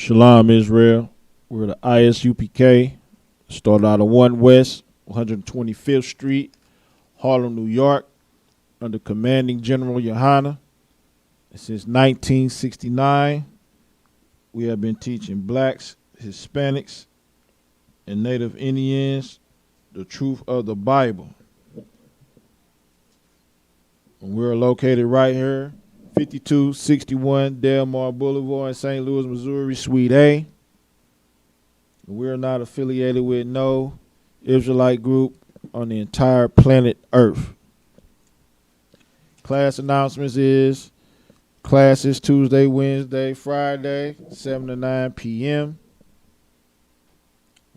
Shalom, Israel. We're the Isupk. Started out of 1 West, 125th Street, Harlem, New York, under Commanding General Yohana. Since 1969, we have been teaching blacks, Hispanics, and Native Indians the truth of the Bible. And we're located right here, 5261 Delmar Boulevard in St. Louis, Missouri, Suite A. We're not affiliated with no Israelite group on the entire planet Earth. Class announcements is classes Tuesday, Wednesday, Friday, 7 to 9 p.m.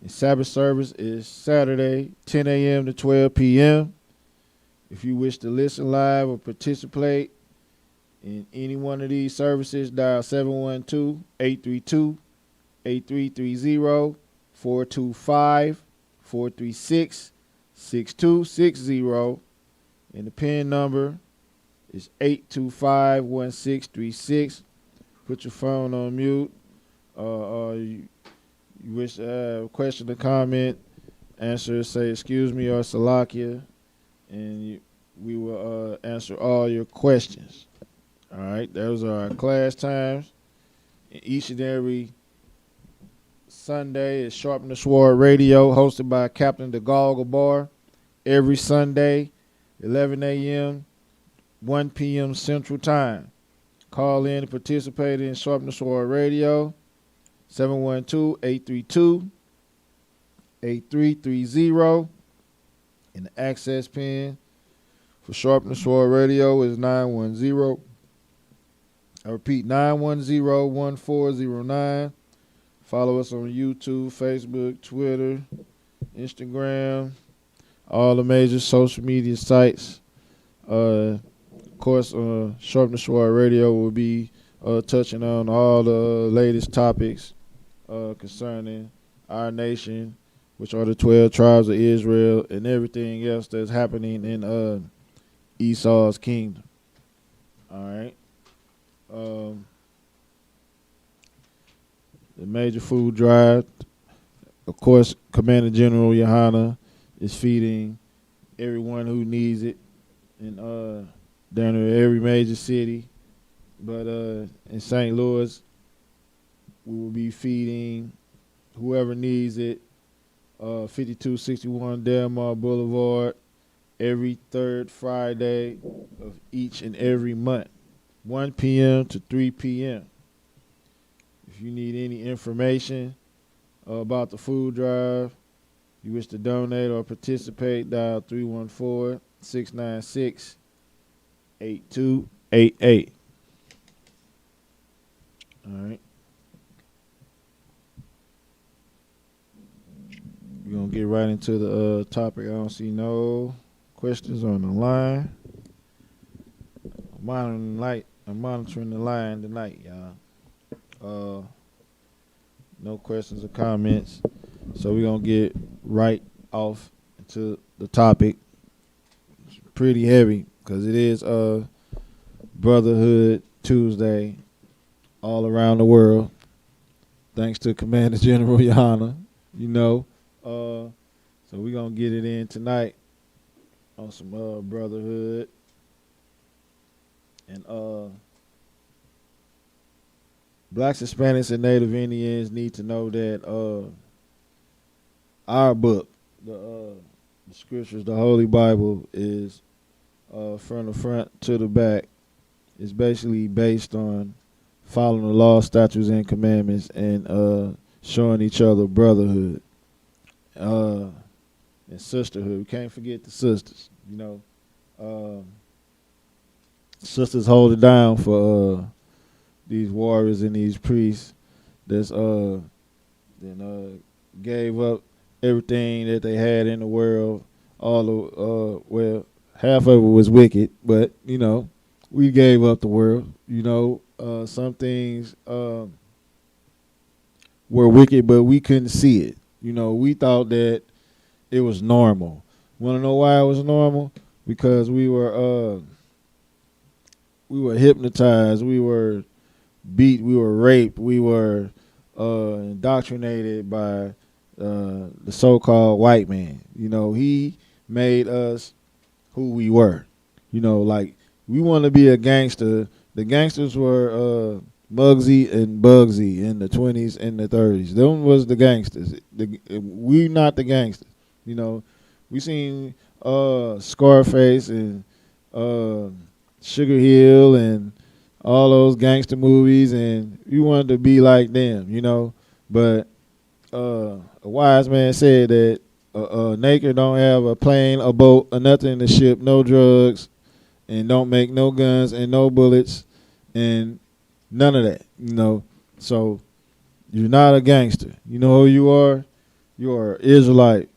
And Sabbath service is Saturday, 10 a.m. to 12 p.m. If you wish to listen live or participate in any one of these services, dial 712-832-8330, 425-436-6260, and the PIN number is 825-1636. Put your phone on mute. You wish to have a question or comment, answer, say excuse me or salakia, and we will answer all your questions. All right, those are our class times. And each and every Sunday is Sharpen the Sword Radio, hosted by Captain DeGal Gabar. Every Sunday, 11 a.m., 1 p.m. Central Time. Call in and participate in Sharpen the Sword Radio, 712-832-8330. And the access pin for Sharpen the Sword Radio is 910. I repeat, 910-1409. Follow us on YouTube, Facebook, Twitter, Instagram, all the major social media sites. Of course, Sharpen the Sword Radio will be touching on all the latest topics concerning our nation, which are the 12 tribes of Israel, and everything else that's happening in Esau's kingdom. All right. The major food drive, of course, Commander General Yohana is feeding everyone who needs it in down in every major city. But in St. Louis, we will be feeding whoever needs it. 5261 Delmar Boulevard, every third Friday of each and every month, 1 p.m. to 3 p.m. If you need any information about the food drive, you wish to donate or participate, dial 314-696-8288. All right. We're going to get right into the topic. I don't see no questions on the line. I'm monitoring the line tonight, y'all. No questions or comments. So we're going to get right off into the topic. It's pretty heavy because it is Brotherhood Tuesday all around the world. Thanks to Commander General Yohana, you know. So we're going to get it in tonight on some Brotherhood. And blacks, Hispanics, and Native Indians need to know that our book, the scriptures, the Holy Bible, is from the front to the back. It's basically based on following the law, statutes, and commandments, and showing each other brotherhood and sisterhood. We can't forget the sisters, you know. Sisters hold it down for these warriors and these priests that's gave up everything that they had in the world. Well, half of it was wicked, but you know, we gave up the world. You know, some things were wicked, but we couldn't see it. You know, we thought that it was normal. Want to know why it was normal? Because we were hypnotized, we were beat, we were raped, we were indoctrinated by the so-called white man. You know, he made us who we were. You know, like we want to be a gangster. The gangsters were Muggsy and Bugsy in the 20s and the 30s. Them was the gangsters. We not the gangsters. You know, we seen Scarface and uh, Sugar Hill and all those gangster movies, and we wanted to be like them. You know, but a wise man said that a naked don't have a plane, a boat, or nothing in the ship, no drugs, and don't make no guns and no bullets, and none of that. You know, so you're not a gangster. You know who you are? You are Israelite.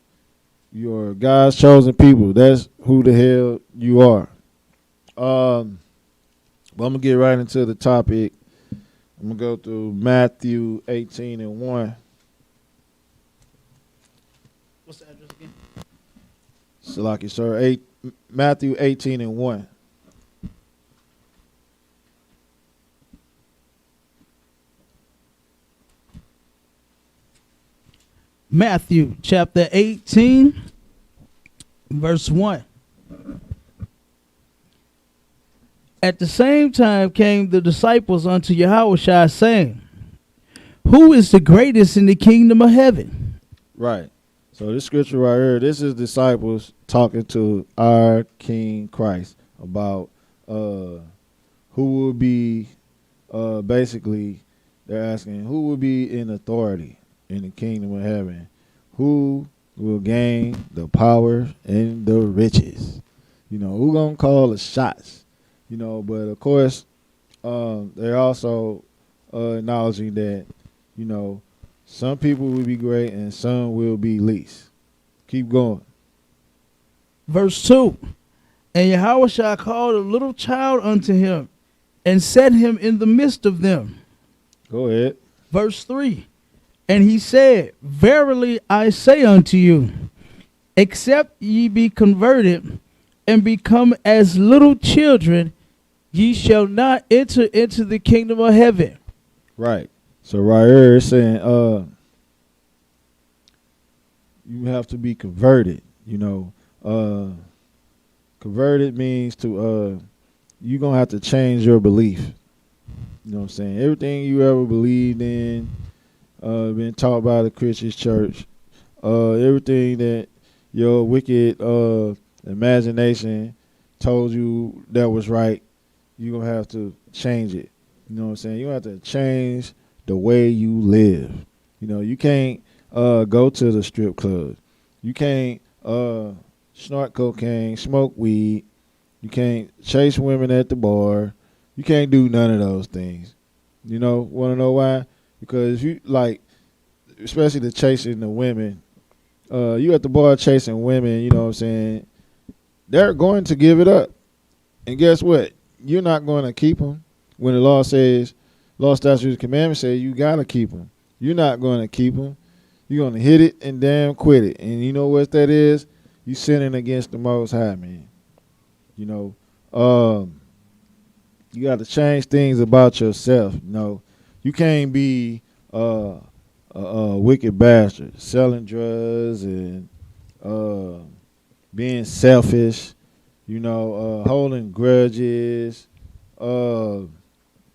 You are God's chosen people. That's who the hell you are. But I'm gonna get right into the topic. I'm gonna go through Matthew 18 and 1. What's the address again? Salaki, sir. Matthew 18 and 1. Matthew chapter 18, verse 1. At the same time came the disciples unto Yahushua, saying, Who is the greatest in the kingdom of heaven? Right. So this scripture right here, this is disciples talking to our King Christ about who will be, basically, they're asking who will be in authority in the kingdom of heaven, who will gain the power and the riches. You know, who gonna call the shots? You know, but of course, they're also acknowledging that, you know, some people will be great and some will be least. Keep going. Verse 2. And Yahushua called a little child unto him, and set him in the midst of them. Go ahead. Verse 3. And he said, Verily I say unto you, except ye be converted and become as little children, ye shall not enter into the kingdom of heaven. Right. So right here it's saying you have to be converted. You know, converted means to you're gonna have to change your belief. You know what I'm saying? Everything you ever believed in, been taught by the Christian church, everything that your wicked imagination told you that was right, you're going to have to change it. You know what I'm saying? You have to change the way you live. You know, you can't go to the strip club. You can't snort cocaine, smoke weed. You can't chase women at the bar. You can't do none of those things. You know, want to know why? Because if you, like, especially the chasing the women, you at the bar chasing women, you know what I'm saying, they're going to give it up. And guess what? You're not going to keep them. When the law says, law, statutes, and commandments say you got to keep them. You're not going to keep them. You're going to hit it and damn quit it. And you know what that is? You sinning against the Most High, man. You know, you got to change things about yourself. You know, you can't be a wicked bastard, selling drugs and being selfish, you know, holding grudges,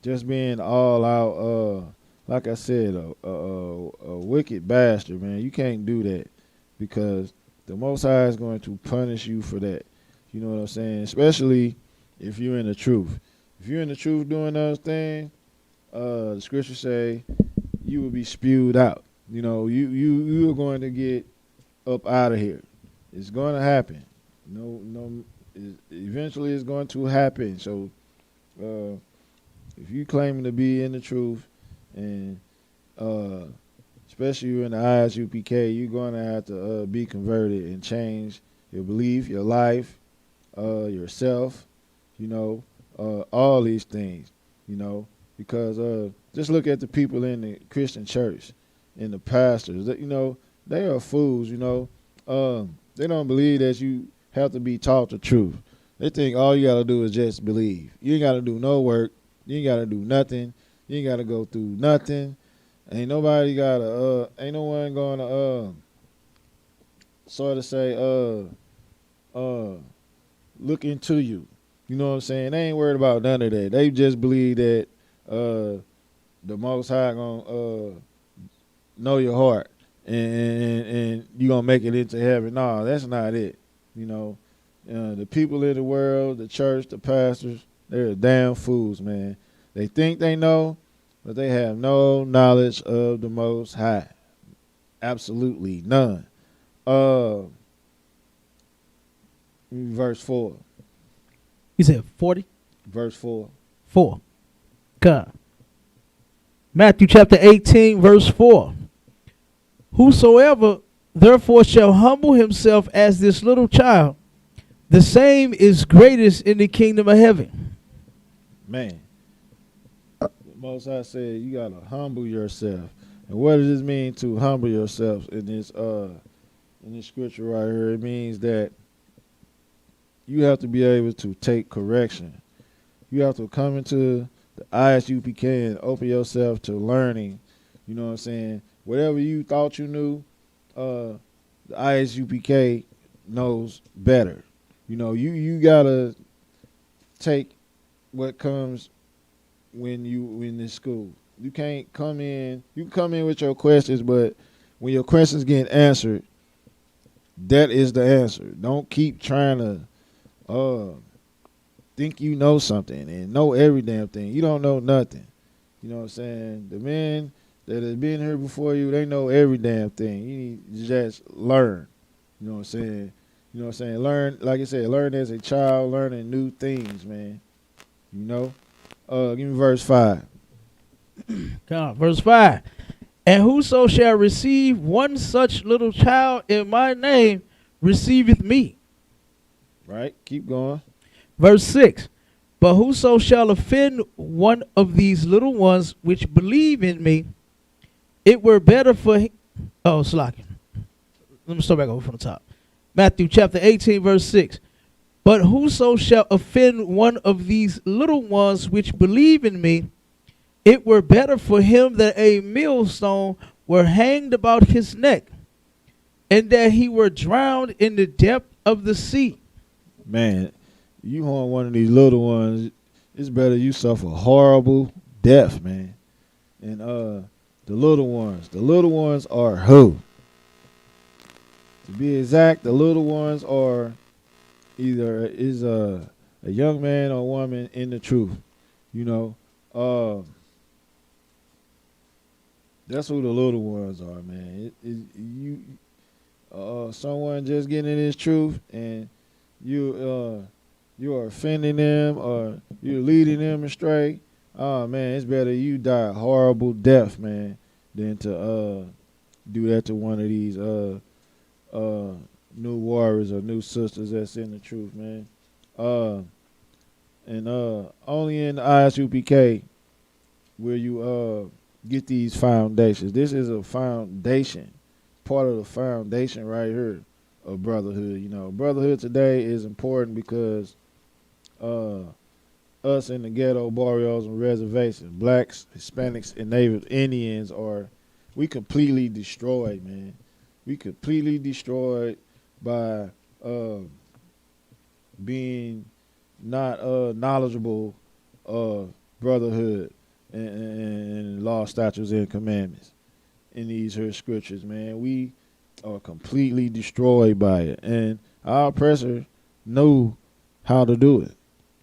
just being all out, like I said, a wicked bastard, man. You can't do that because the Most High is going to punish you for that. You know what I'm saying? Especially if you're in the truth. If you're in the truth doing those things, the scriptures say you will be spewed out. You know, you are going to get up out of here. It's going to happen. Eventually it's going to happen. So if you claiming to be in the truth, and especially you're in the Isupk, you're going to have to be converted and change your belief, your life, yourself, you know, all these things, you know, because just look at the people in the Christian church and the pastors. You know, they are fools, you know. They don't believe that you have to be taught the truth. They think all you got to do is just believe. You ain't got to do no work. You ain't got to do nothing. You ain't got to go through nothing. Ain't nobody got to ain't no one going to sort of say look into you. You know what I'm saying? They ain't worried about none of that. They just believe that the Most High gonna know your heart and you gonna make it into heaven. No, that's not it. You know, the people in the world, the church, the pastors, they're damn fools, man. They think they know, but they have no knowledge of the Most High. Absolutely none. Verse 4. He said 40. Verse 4. 4. God. Matthew chapter 18, verse 4. Whosoever therefore shall humble himself as this little child, the same is greatest in the kingdom of heaven. Man, the Most High said you gotta humble yourself. And what does this mean to humble yourself in this scripture right here? It means that you have to be able to take correction. You have to come into the Isupk and open yourself to learning. You know what I'm saying? Whatever you thought you knew, the Isupk knows better. You know, you gotta take what comes when you in this school. You can't come in. You can come in with your questions, but when your questions get answered, that is the answer. Don't keep trying to think you know something and know every damn thing. You don't know nothing. You know what I'm saying? The men that have been here before you, they know every damn thing. You need to just learn. You know what I'm saying? You know what I'm saying? Learn, like I said, learn as a child, learning new things, man. You know? Give me verse 5. God, verse 5. And whoso shall receive one such little child in my name receiveth me. Right? Keep going. Verse 6. But whoso shall offend one of these little ones which believe in me, it were better for him. Oh, slacking. Let me start back over from the top. Matthew chapter 18, verse 6. But whoso shall offend one of these little ones which believe in me, it were better for him that a millstone were hanged about his neck, and that he were drowned in the depth of the sea. Man, you harm one of these little ones, it's better you suffer horrible death, man. And the little ones are who? To be exact, the little ones are either is a young man or woman in the truth. You know, that's who the little ones are, man. Someone just getting in his truth, and you are offending them or you're leading them astray. Oh man, it's better you die a horrible death, man, than to do that to one of these new warriors or new sisters that's in the truth, man. And only in the Isupk will you get these foundations. This is a foundation, part of the foundation right here of brotherhood. You know, brotherhood today is important because us in the ghetto, barrios, and reservations, blacks, Hispanics, and Native Indians we completely destroyed, man. We completely destroyed by being not knowledgeable of brotherhood and law, statutes, and commandments in these here scriptures, man. We are completely destroyed by it. And our oppressor knew how to do it.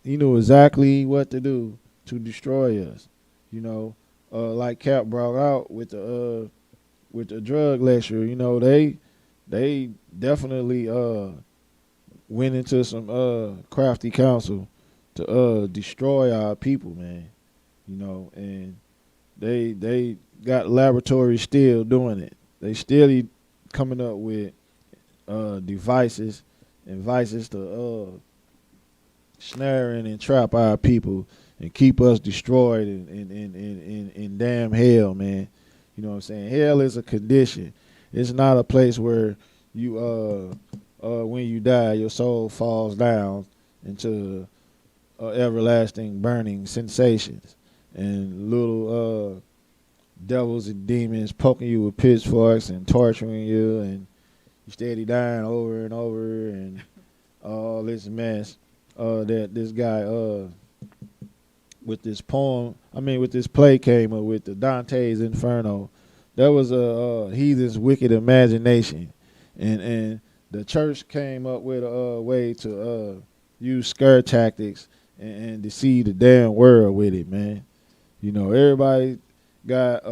He knew exactly what to do to destroy us. You know, like Cap brought out with the drug lecture, you know, they definitely went into some crafty counsel to destroy our people, man. You know, and they got laboratories still doing it. They still coming up with devices and vices to snare and trap our people and keep us destroyed in damn hell, man. You know what I'm saying? Hell is a condition. It's not a place where you when you die your soul falls down into everlasting burning sensations and little devils and demons poking you with pitchforks and torturing you, and you steady dying over and over, and all this mess. That this guy with this with this play came up with, the Dante's Inferno. That was a heathen's wicked imagination, and the church came up with a way to use scare tactics and deceive the damn world with it, man. You know, everybody got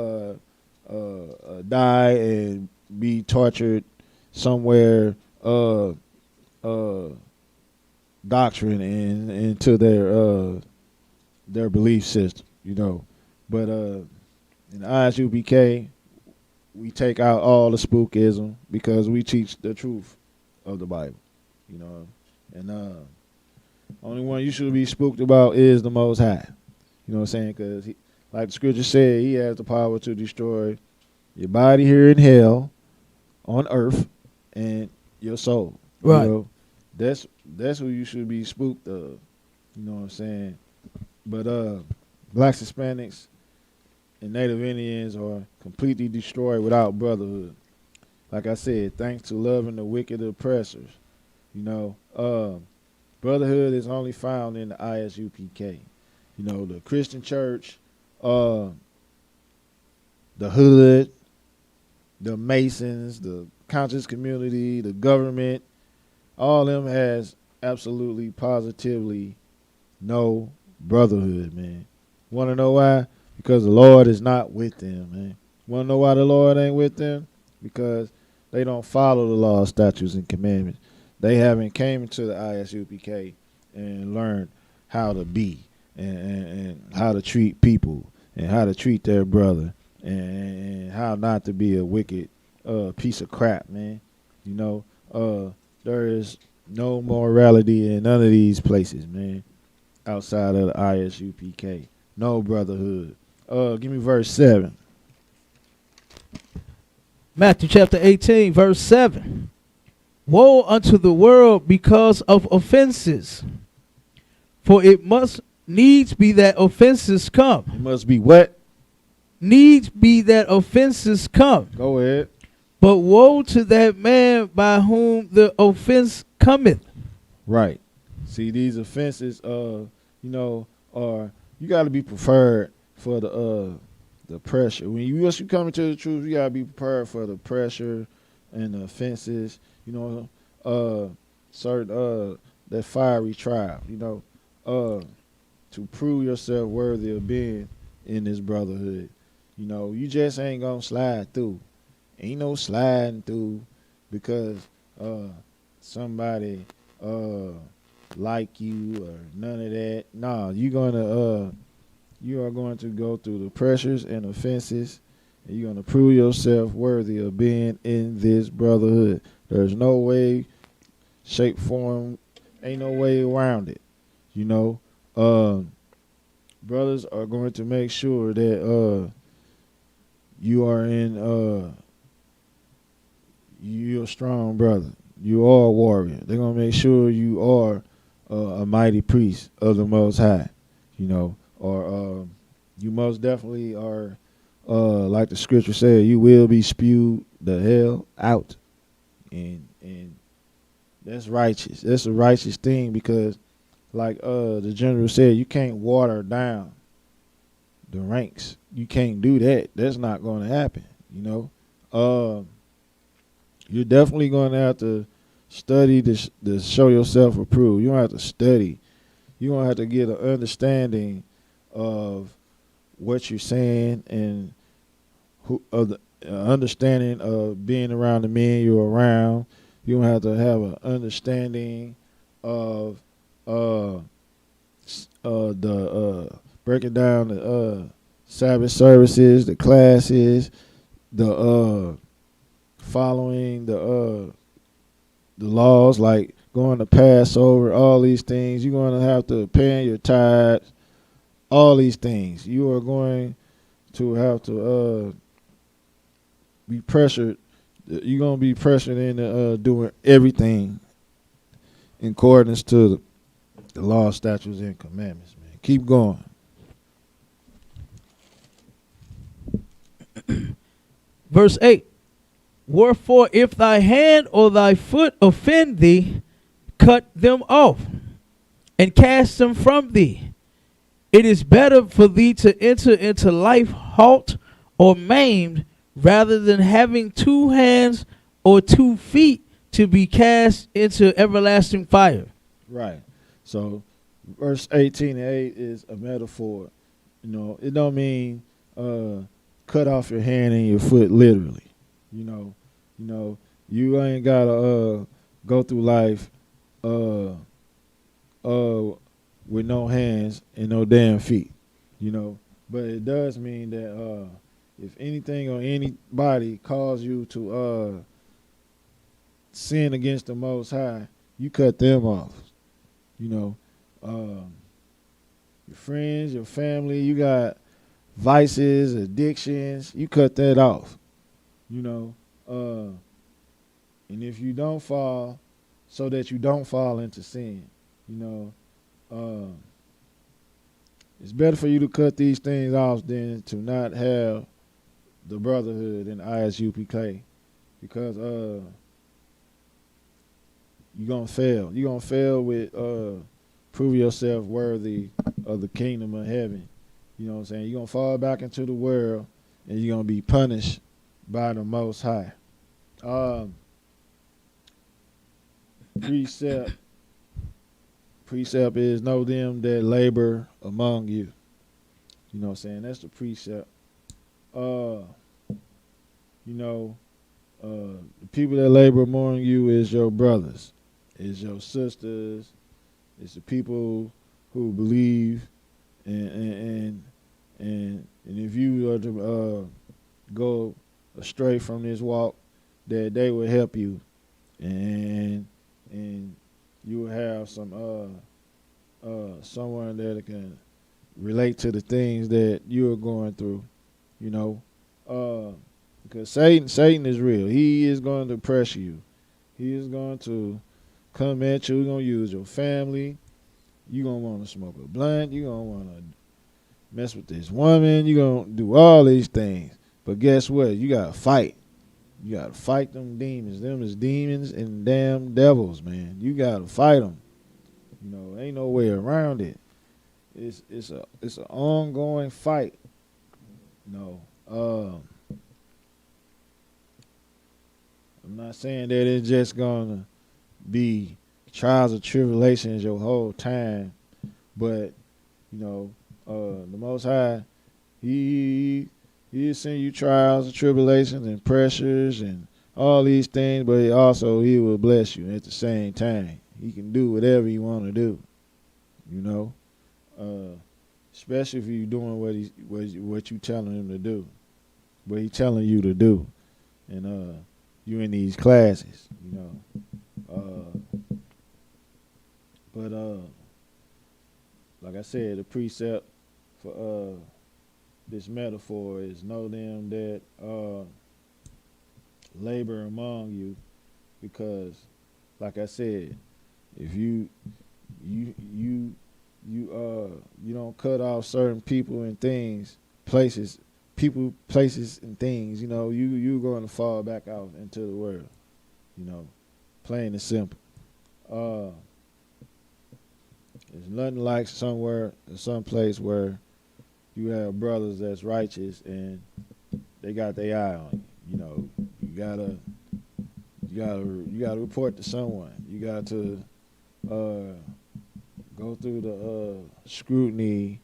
die and be tortured somewhere doctrine and into their belief system, you know. But in Isupk, we take out all the spookism because we teach the truth of the Bible, you know. And only one you should be spooked about is the Most High. You know what I'm saying? Because, like the scripture said, he has the power to destroy your body here in hell, on earth, and your soul. Right. You know? That's who you should be spooked of. You know what I'm saying? But blacks, Hispanics, and Native Indians are completely destroyed without brotherhood. Like I said, thanks to loving the wicked oppressors. You know, brotherhood is only found in the Isupk. You know, the Christian church, the hood, the Masons, the conscious community, the government, all of them has absolutely, positively no brotherhood, man. Want to know why? Because the Lord is not with them, man. Want to know why the Lord ain't with them? Because they don't follow the law, statutes, and commandments. They haven't came into the Isupk and learned how to be and how to treat people and how to treat their brother and how not to be a wicked piece of crap, man. You know, there is no morality in none of these places, man, outside of the Isupk. No brotherhood. Give me verse 7. Matthew chapter 18, verse 7. Woe unto the world because of offenses, for it must needs be that offenses come. It must be what? Needs be that offenses come. Go ahead. But woe to that man by whom the offense cometh. Right. See, these offenses, you know, are, you got to be prepared for the pressure. When you come into the truth, you got to be prepared for the pressure and the offenses. You know, certain that fiery trial. You know, to prove yourself worthy of being in this brotherhood. You know, you just ain't gonna slide through. Ain't no sliding through because somebody like you or none of that. Nah, you are going to go through the pressures and offenses, and you're gonna prove yourself worthy of being in this brotherhood. There's no way, shape, form, ain't no way around it. You know, brothers are going to make sure that you are in you're a strong brother. You are a warrior. They're gonna make sure you are a mighty priest of the Most High. You know, or you most definitely are. Like the scripture said, you will be spewed the hell out, and that's righteous. That's a righteous thing because, like the general said, you can't water down the ranks. You can't do that. That's not going to happen. You know, you're definitely going to have to study to show yourself approved. You don't have to study. You're going to have to get an understanding of what you're saying and of the understanding of being around the men you're around. You have to have an understanding of the breaking down the Sabbath services, the classes, the following the laws, like going to Passover, all these things. You're going to have to pay your tithes, all these things. You are going to have to be pressured. You're going to be pressured into doing everything in accordance to the law, statutes, and commandments, man. Keep going. Verse 8. Wherefore, if thy hand or thy foot offend thee, cut them off, and cast them from thee. It is better for thee to enter into life halt or maimed, rather than having 2 hands or 2 feet to be cast into everlasting fire. Right. So verse 18 and 8 is a metaphor. You know, it don't mean cut off your hand and your foot literally. You know, you ain't gotta go through life with no hands and no damn feet. You know, but it does mean that if anything or anybody calls you to sin against the Most High, you cut them off. You know, your friends, your family, you got vices, addictions, you cut that off. You know, and if you don't fall, so that you don't fall into sin, you know, it's better for you to cut these things off than to not have the Brotherhood and Isupk, because you're going to fail. You're going to fail with prove yourself worthy of the kingdom of heaven. You know what I'm saying? You're going to fall back into the world, and you're going to be punished by the Most High. Precept is know them that labor among you. You know what I'm saying? That's the precept. You know, the people that labor among you is your brothers, is your sisters, it's the people who believe, and if you are to go astray from this walk, that they will help you, and you will have some someone that can relate to the things that you are going through, you know, because Satan is real. He is going to pressure you. He is going to come at you. He's going to use your family. You're going to want to smoke a blunt. You're going to want to mess with this woman. You're going to do all these things. But guess what? You got to fight. You got to fight them demons. Them is demons and damn devils, man. You got to fight them. You know, ain't no way around it. It's an ongoing fight. You know, I'm not saying that it's just gonna be trials or tribulations your whole time, but you know, the Most High, He'll send you trials and tribulations and pressures and all these things, but He will bless you at the same time. He can do whatever He want to do, you know, especially if you're doing what you telling Him to do, what He telling you to do, and you in these classes, you know. But like I said, the precept for this metaphor is know them that labor among you, because, like I said, if you don't cut off certain people and things, places, and things, you know, you're going to fall back out into the world, you know, plain and simple. There's nothing like some place where you have brothers that's righteous and they got their eye on you. You know, you gotta report to someone. You got to go through the scrutiny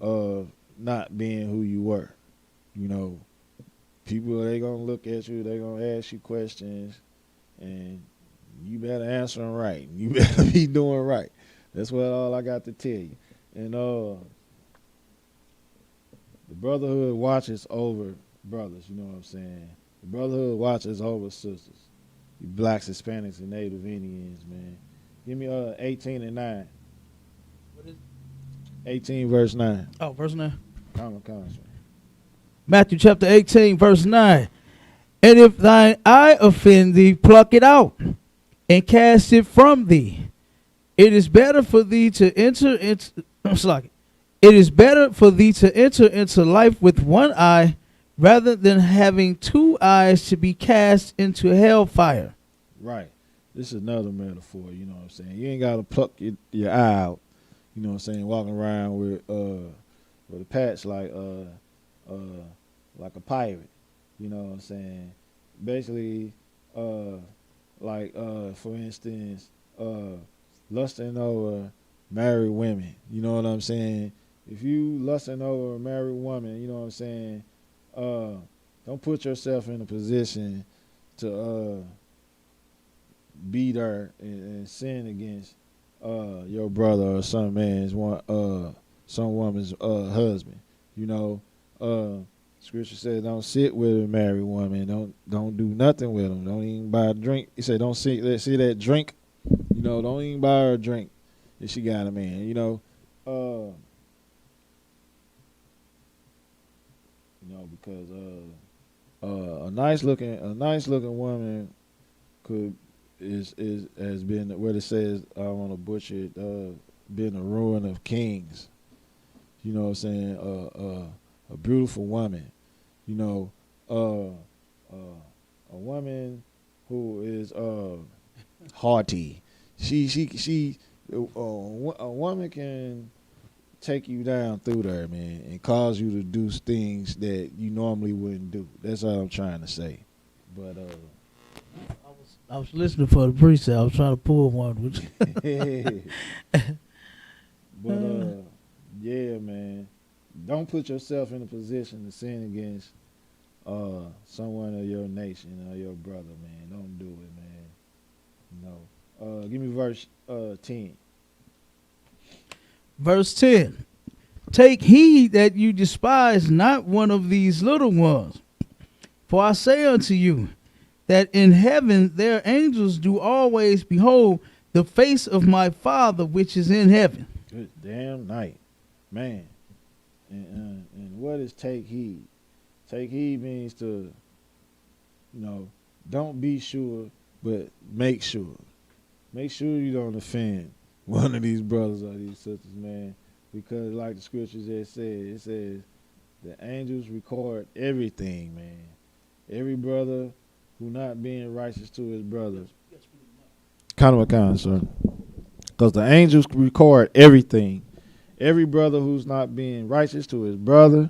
of not being who you were. You know, people, they gonna look at you, they gonna ask you questions, and you better answer them right. You better be doing right. That's what all I got to tell you. And the Brotherhood watches over brothers, you know what I'm saying? The Brotherhood watches over sisters. You blacks, Hispanics, and Native Indians, man. Give me 18 and 9. What is it? 18 verse 9. Oh, verse 9. Common conscience. Matthew chapter 18, verse 9. And if thine eye offend thee, pluck it out, and cast it from thee. It is better for thee to enter into life with one eye rather than having two eyes to be cast into hellfire. Right. This is another metaphor, you know what I'm saying? You ain't gotta pluck your eye out, you know what I'm saying, walking around with a patch like a pirate, you know what I'm saying? Basically, for instance, lusting over married women, you know what I'm saying? If you lusting over a married woman, you know what I'm saying, don't put yourself in a position to beat her and sin against your brother or some woman's husband. You know, scripture says don't sit with a married woman. Don't do nothing with them. Don't even buy a drink. He said don't see that drink. You know, don't even buy her a drink if she got a man. You know, because a nice looking woman has been what it says. I don't want to butcher it. Been a ruin of kings. You know what I'm saying? A beautiful woman. You know, a woman who is haughty. A woman can take you down through there, man, and cause you to do things that you normally wouldn't do. That's all I'm trying to say. But I was listening for the preset. I was trying to pull one. but yeah, man. Don't put yourself in a position to sin against someone of your nation or your brother, man. Don't do it, man. No. Give me verse 10. Verse 10. Take heed that you despise not one of these little ones. For I say unto you, that in heaven their angels do always behold the face of my Father which is in heaven. Good damn night, man. And what is take heed? Take heed means to, don't be sure, but make sure. Make sure you don't offend one of these brothers or these sisters, man. Because like the scriptures just said, it says the angels record everything, man. Every brother who not being righteous to his brother. Kind of, sir. Because the angels record everything. Every brother who's not being righteous to his brother,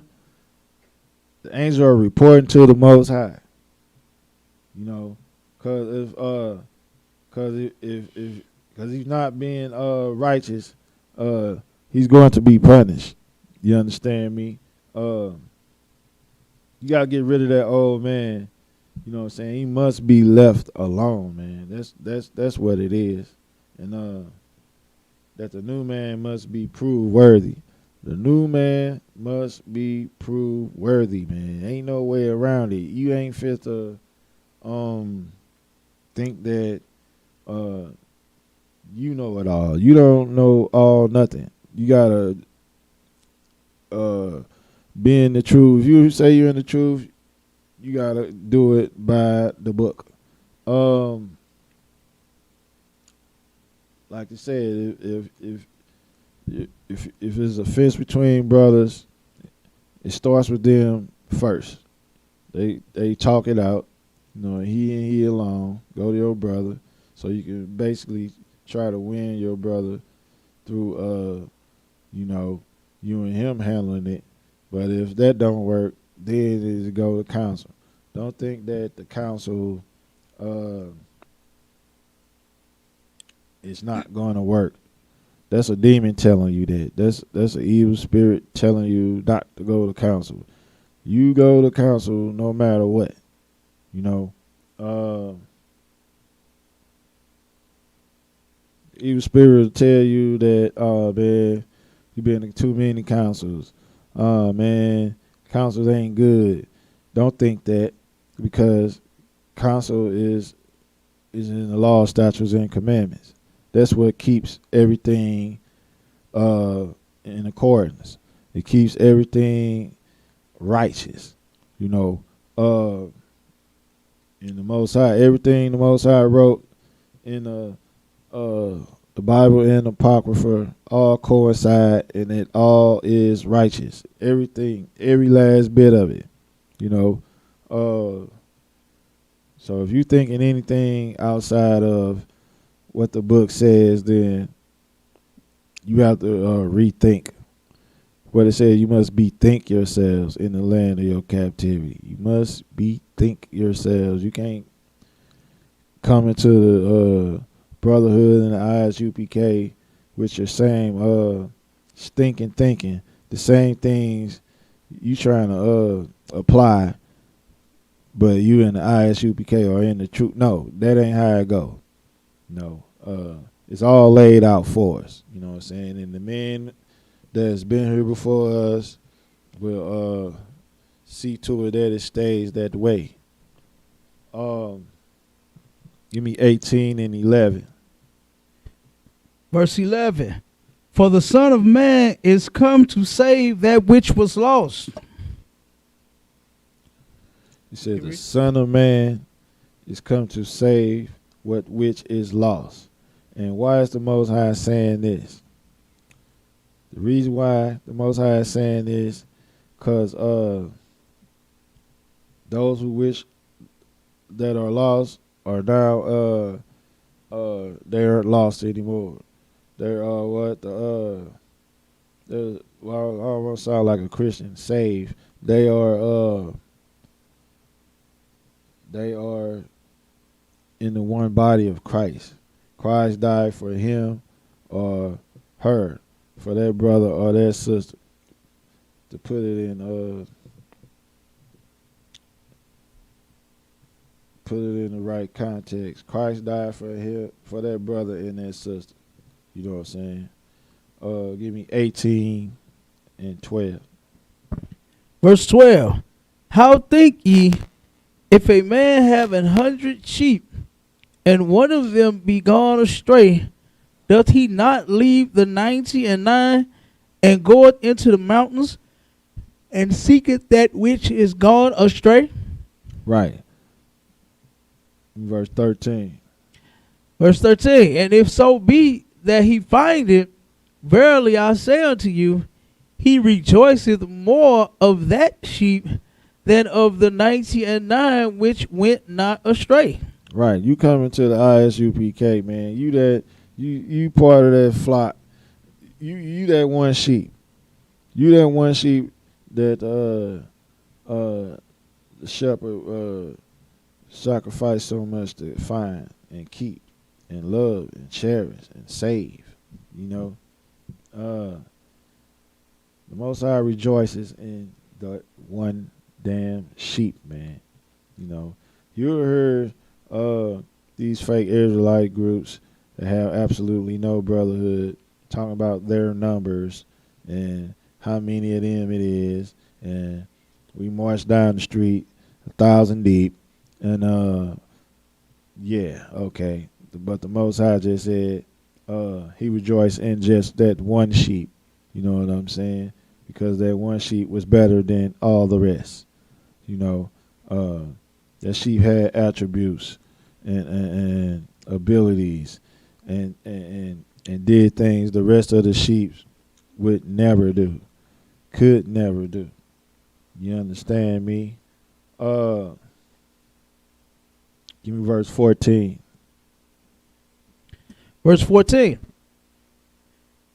the angels are reporting to the Most High. Because if he's not being righteous, he's going to be punished. You understand me? You gotta get rid of that old man. You know what I'm saying? He must be left alone, man. That's what it is. And that the new man must be proved worthy. The new man must be proved worthy, man. Ain't no way around it. You ain't fit to think that you know it all. You don't know all nothing. You gotta be in the truth. If you say you're in the truth, you gotta do it by the book. Like I said, if there's a fence between brothers, it starts with them first. They talk it out. He and he alone. Go to your brother, so you can basically try to win your brother through you and him handling it. But if that don't work, then is go to counsel. Don't think that the counsel is not going to work. That's a demon telling you that. That's an evil spirit telling you not to go to counsel. You go to counsel no matter what. Evil spirit will tell you that, man, you've been to too many counsels. Man, counsels ain't good. Don't think that, because counsel is in the law, statutes, and commandments. That's what keeps everything in accordance. It keeps everything righteous. In the Most High, everything the Most High wrote in the Bible and the Apocrypha all coincide, and it all is righteous. Everything, every last bit of it. You know, so if you thinking anything outside of what the book says, then you have to rethink what it says. You must bethink yourselves in the land of your captivity. You must bethink yourselves. You can't come into the Brotherhood and the Isupk with your same stinking thinking, the same things you trying to apply, but you in the Isupk or in the truth. No, that ain't how it go. No, it's all laid out for us. You know what I'm saying? And the men that's been here before us will see to it that it stays that way. Give me 18 and 11. Verse 11. For the Son of Man is come to save that which was lost. He said the Son of Man is come to save what which is lost. And why is the Most High saying this? The reason why the Most High is saying this, because those who wish that are lost are now they're lost anymore. They're they're, well, I almost sound like a Christian, saved. They are in the one body of Christ. Christ died for him or her, for their brother or their sister. To put it in the right context. Christ died for him, for their brother and their sister. You know what I'm saying? Give me 18 and 12. Verse 12. How think ye, if a man have 100 sheep, and one of them be gone astray, doth he not leave the 99 and goeth into the mountains and seeketh that which is gone astray? Right. Verse 13. Verse 13. And if so be that he find it, verily I say unto you, he rejoiceth more of that sheep than of the 99 which went not astray. Right. You coming to the Isupk, man. You part of that flock. You that one sheep. You that one sheep that the shepherd sacrificed so much to find and keep and love and cherish and save. You know, the Most High rejoices in the one damn sheep, man. You know, you heard these fake Israelite groups that have absolutely no brotherhood talking about their numbers and how many of them it is, and we marched down the street 1,000 deep, and yeah, okay, but the Most High just said he rejoiced in just that one sheep. You know what I'm saying? Because that one sheep was better than all the rest. You know, that sheep had attributes and abilities and did things the rest of the sheep would never do, could never do. You understand me? Give me verse 14. Verse 14.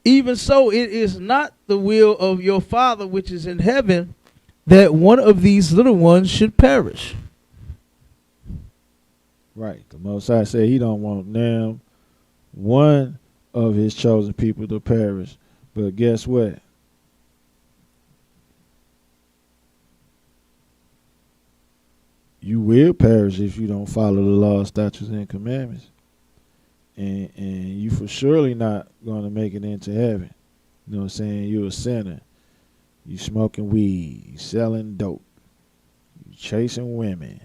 Even so, it is not the will of your Father which is in heaven that one of these little ones should perish. Right. The Most High said he don't want them, one of his chosen people, to perish. But guess what? You will perish if you don't follow the law, statutes, and commandments. And you for surely not going to make it into heaven. You know what I'm saying? You're a sinner. You smoking weed. You selling dope. You chasing women.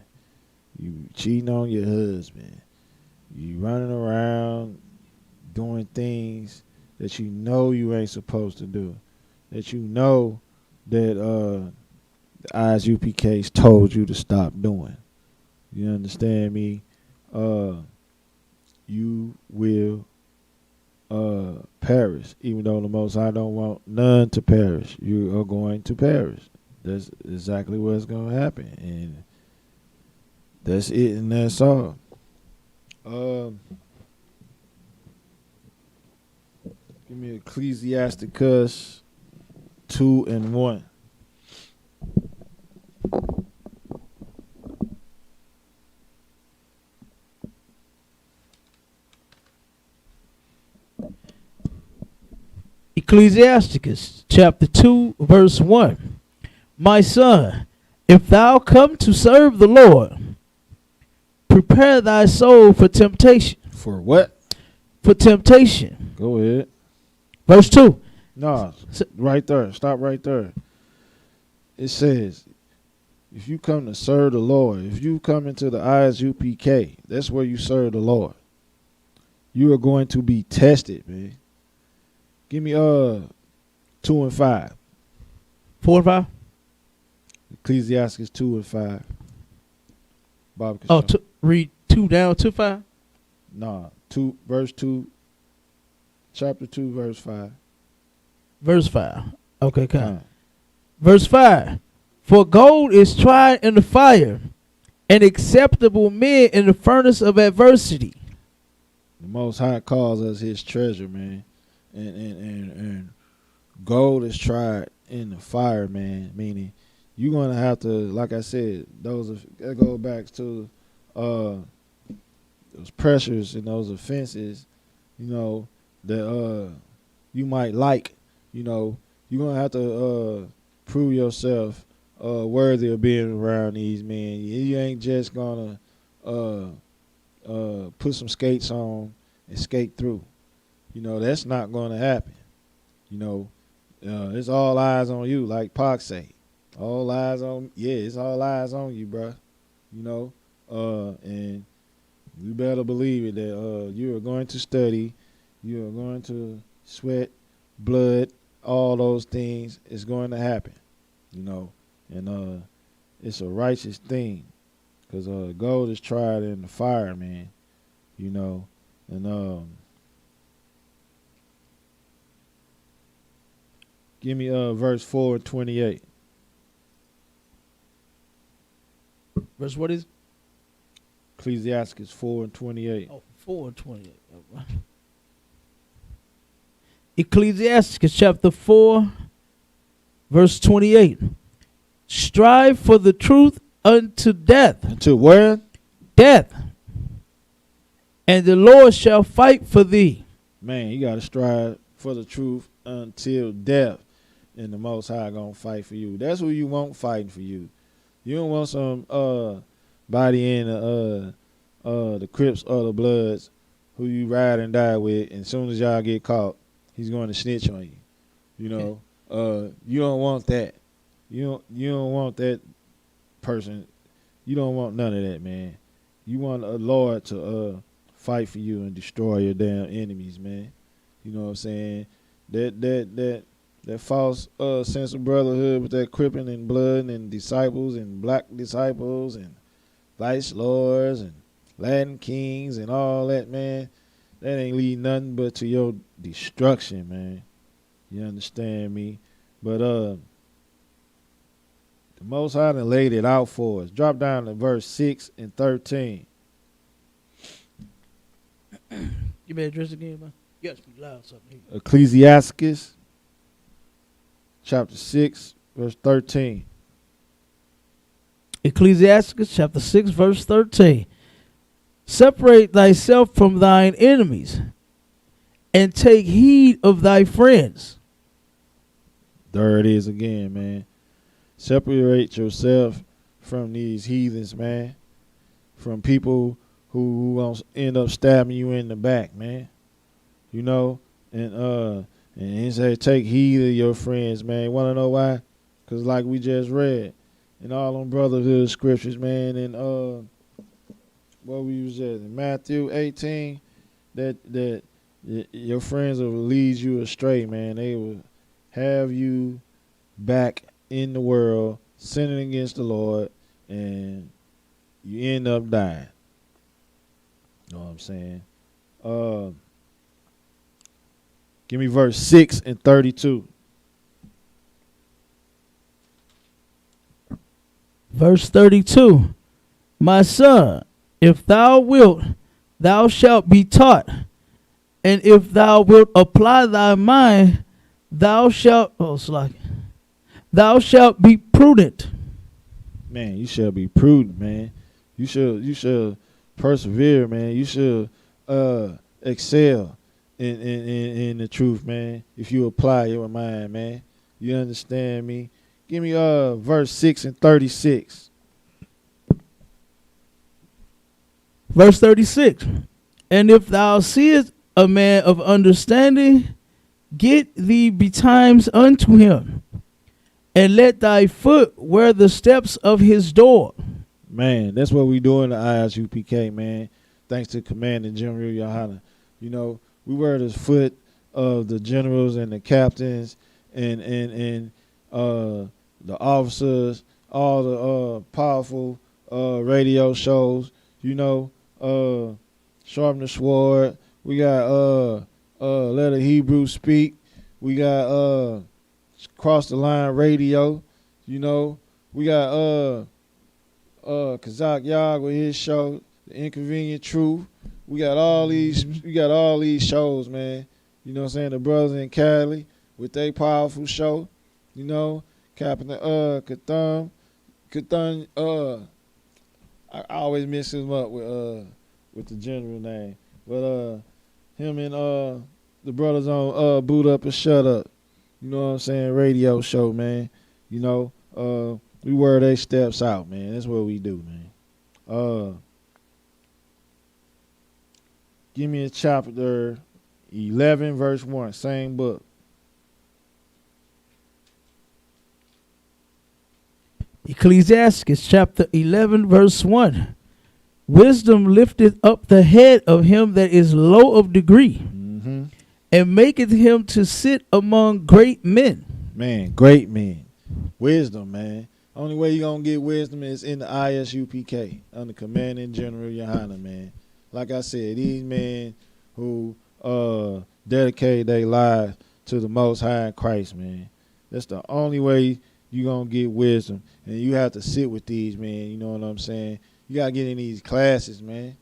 You cheating on your husband. You running around doing things that you know you ain't supposed to do. That you know that the Isupk's told you to stop doing. You understand me? You will perish. Even though the Most High don't want none to perish, you are going to perish. That's exactly what's gonna happen, and that's it, and that's all. Um, Give me Ecclesiasticus 2:1. Ecclesiasticus chapter 2, verse 1. My son, if thou come to serve the Lord, prepare thy soul for temptation. For what? For temptation. Go ahead. Verse 2. No, right there. Stop right there. It says, if you come to serve the Lord, if you come into the Isupk, that's where you serve the Lord. You are going to be tested, man. Give me 2 and 5. 4 and 5. Ecclesiastes 2 and 5. Bob, Oh, read 2 down to 5. Nah, 2 verse 2, chapter 2, verse 5. Verse 5. Okay, come. Verse 5. For gold is tried in the fire, and acceptable men in the furnace of adversity. The Most High calls us His treasure, man, and gold is tried in the fire, man. Meaning, you're gonna have to, like I said, that go back to those pressures and those offenses, that you might like. You're gonna have to prove yourself worthy of being around these men. You ain't just gonna put some skates on and skate through. That's not gonna happen. It's all eyes on you, like Pac say. All eyes on, it's all eyes on you, bruh. And you better believe it that you are going to study, you are going to sweat, blood, all those things is going to happen, and it's a righteous thing, because gold is tried in the fire, man, and give me verse 4 and 28. Verse what is? Ecclesiastes 4 and 28. Oh, 4 and 28. Ecclesiasticus chapter 4, verse 28. Strive for the truth unto death. Unto where? Death. And the Lord shall fight for thee. Man, you got to strive for the truth until death. And the Most High going to fight for you. That's who you want fighting for you. You don't want some body in the Crips or the Bloods who you ride and die with, and as soon as y'all get caught, he's going to snitch on you. You don't want that. You don't want that person. You don't want none of that, man. You want a Lord to fight for you and destroy your damn enemies, man. You know what I'm saying? That false sense of brotherhood with that Crippin' and blood and disciples and black disciples and vice lords and Latin kings and all that, man, that ain't lead nothing but to your destruction, man. You understand me? But the Most High done laid it out for us. Drop down to verse 6 and 13. You may address again, man. You got to speak loud something. Ecclesiasticus chapter 6, verse 13. Ecclesiasticus chapter 6, verse 13. Separate thyself from thine enemies, and take heed of thy friends. There it is again, man. Separate yourself from these heathens, man. From people who gonna end up stabbing you in the back, man. And he said, take heed of your friends, man. Want to know why? Because like we just read in all them Brotherhood scriptures, man, and what we was at in Matthew 18, that your friends will lead you astray, man. They will have you back in the world, sinning against the Lord, and you end up dying. Know what I'm saying? Give me verse 6 and 32. Verse 32. My son, if thou wilt, thou shalt be taught. And if thou wilt apply thy mind, thou shalt be prudent. Man, you shall be prudent, man. You should persevere, man. You should excel in the truth, man. If you apply your mind, man. You understand me? Give me verse 6 and 36. Verse 36. And if thou seest a man of understanding, get thee betimes unto him, and let thy foot wear the steps of his door. Man, that's what we do in the Isupk, man. Thanks to Commanding General Yohana. You know, we wear the foot of the generals and the captains and the officers, all the powerful radio shows. You know, Sharpen the Sword. We got Let a Hebrew Speak. We got Cross the Line Radio. You know, we got Kazak Yag with his show, The Inconvenient Truth. We got all these shows, man. You know what I'm saying? The brothers in Cali with their powerful show. You know, Captain Catan, I always mix him up with the general name. But him and the brothers on Boot Up and Shut Up. You know what I'm saying? Radio show, man. You know, we wear their steps out, man. That's what we do, man. Give me a chapter 11, verse 1, same book. Ecclesiastes chapter 11, verse 1. Wisdom lifteth up the head of him that is low of degree, and maketh him to sit among great men. Man, great men. Wisdom, man. Only way you're going to get wisdom is in the Isupk, under Commanding General Yohana, man. Like I said, these men who dedicate their lives to the Most High in Christ, man. That's the only way you're going to get wisdom. And you have to sit with these men, you know what I'm saying? You got to get in these classes, man.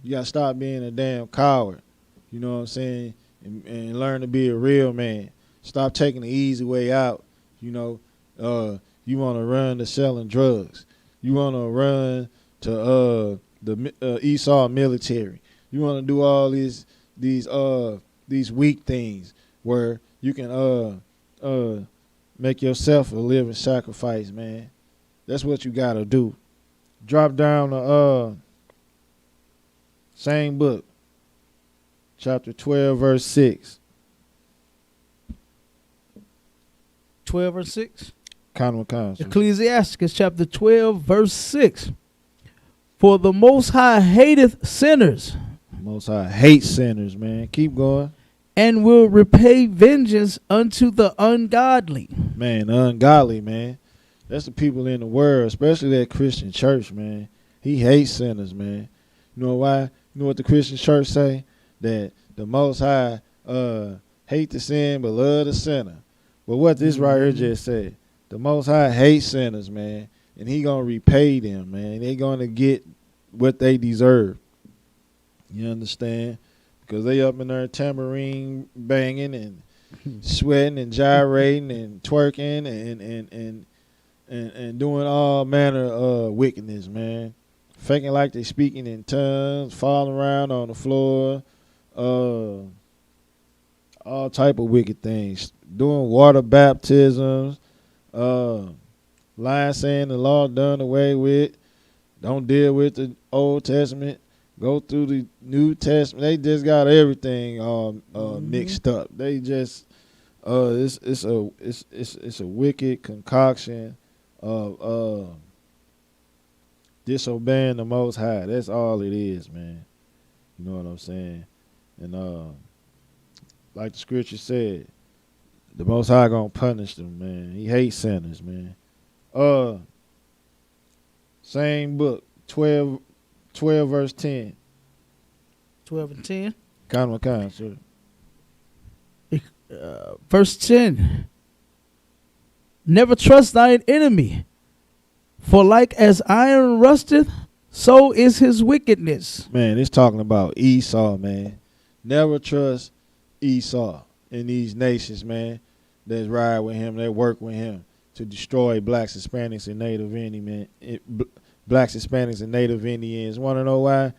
You got to stop being a damn coward, you know what I'm saying? And learn to be a real man. Stop taking the easy way out, you know. You want to run to selling drugs. You want to run to the Isupk military. You want to do all these weak things where you can make yourself a living sacrifice, man. That's what you gotta do. Drop down the same book, chapter 12, verse 6. 12 verse 6. Ecclesiastes chapter 12 verse 6. For the Most High hateth sinners. Most High hates sinners, man. Keep going. And will repay vengeance unto the ungodly. Man, the ungodly, man. That's the people in the world, especially that Christian church, man. He hates sinners, man. You know why? You know what the Christian church say? That the Most High hate the sin but love the sinner. But what this right here just said, the Most High hates sinners, man. And he going to repay them, man. They going to get what they deserve. You understand? Because they up in there tambourine banging and sweating and gyrating and twerking and doing all manner of wickedness, man. Faking like they speaking in tongues, falling around on the floor, all type of wicked things. Doing water baptisms, lying saying the law done away with, don't deal with the Old Testament, go through the New Testament. They just got everything all mixed up. They just it's a wicked concoction of disobeying the Most High. That's all it is, man. You know what I'm saying? And like the scripture said, the Most High gonna punish them, man. He hates sinners, man. Same book, 12 verse 10. 12 and 10. Kind, sir. Verse 10. Never trust thine enemy, For like as iron rusteth, so is his wickedness. Man, it's talking about Esau, man. Never trust Esau in these nations, man, that ride with him, that work with him to destroy blacks, Hispanics, and Native Indian blacks, Hispanics, and Native Indians. Want to know why?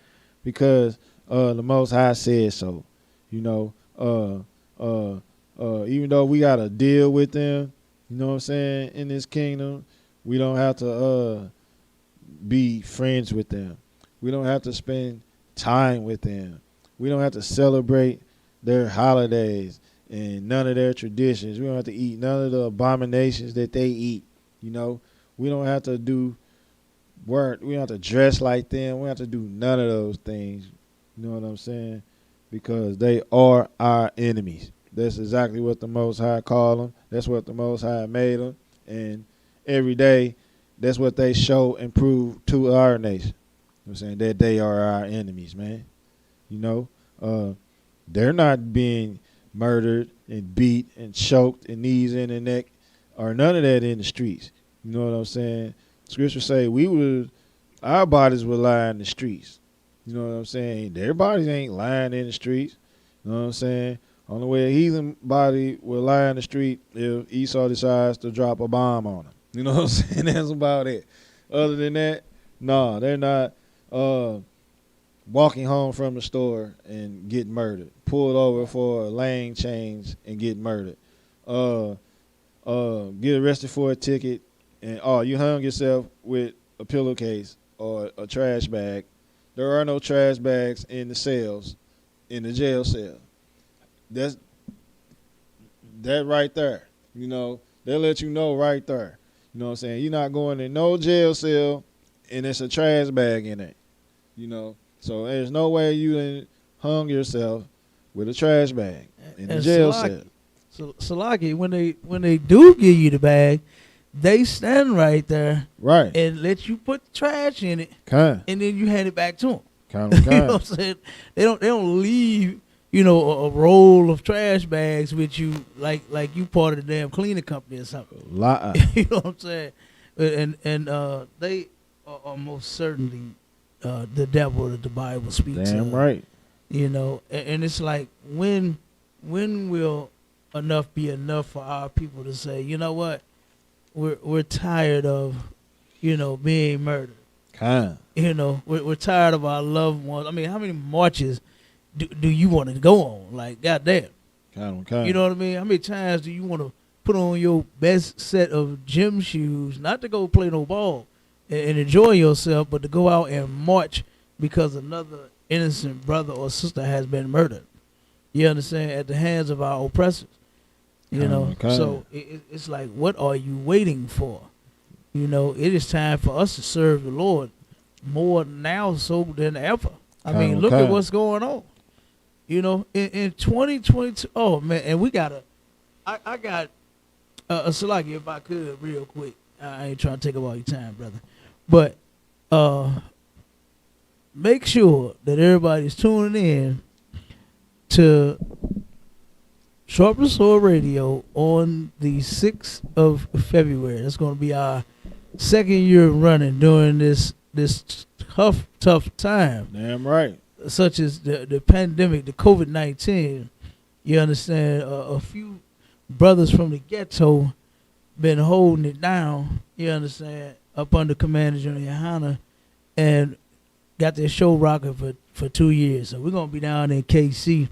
Because the Most High said so. You know, even though we got to deal with them, you know what I'm saying, in this kingdom, we don't have to be friends with them. We don't have to spend time with them. We don't have to celebrate their holidays and none of their traditions. We don't have to eat none of the abominations that they eat. You know, we don't have to do work. We don't have to dress like them. We don't have to do none of those things. You know what I'm saying? Because they are our enemies. That's exactly what the Most High called them. That's what the Most High made them. And every day, that's what they show and prove to our nation. You know what I'm saying? That they are our enemies, man. You know, they're not being murdered and beat and choked and knees in the neck or none of that in the streets. You know what I'm saying? Scripture say our bodies would lie in the streets. You know what I'm saying? Their bodies ain't lying in the streets. You know what I'm saying? Only way a heathen body will lie in the street if Esau decides to drop a bomb on them. You know what I'm saying? That's about it. Other than that, no, they're not walking home from the store and getting murdered. Pulled over for a lane change and get murdered. Get arrested for a ticket and you hung yourself with a pillowcase or a trash bag. There are no trash bags in the cells, in the jail cell. That's that right there. You know, they'll let you know right there. You know what I'm saying? You're not going in no jail cell and it's a trash bag in it. You know, so there's no way you done hung yourself with a trash bag in the jail cell. So Salaki, when they do give you the bag, they stand right there, right, and let you put the trash in it, and then you hand it back to them. Kind. You know what I'm saying? They don't leave, you know, a roll of trash bags with you like you part of the damn cleaning company or something. You know what I'm saying? And they are most certainly the devil that the Bible speaks damn of. right. You know, and it's like when will enough be enough for our people to say, you know what, we're tired of, you know, being murdered. You know, we're tired of our loved ones. I mean, how many marches do you want to go on? Like, goddamn. You know what I mean? How many times do you want to put on your best set of gym shoes, not to go play no ball and enjoy yourself, but to go out and march because another innocent brother or sister has been murdered? You understand? At the hands of our oppressors. You know? So it's like, what are you waiting for? You know, it is time for us to serve the Lord more now so than ever. I mean, look at what's going on. You know, in 2022, oh man, and we got I got a Salaki, if I could, real quick. I ain't trying to take up all your time, brother. But make sure that everybody's tuning in to Sharp Sword Radio on the 6th of February. That's going to be our second year running during this tough time. Damn right. Such as the pandemic, the COVID-19. You understand? A few brothers from the ghetto been holding it down. You understand? Up under Commander Junior Hanna, and got their show rocking for 2 years. So we're gonna be down in KC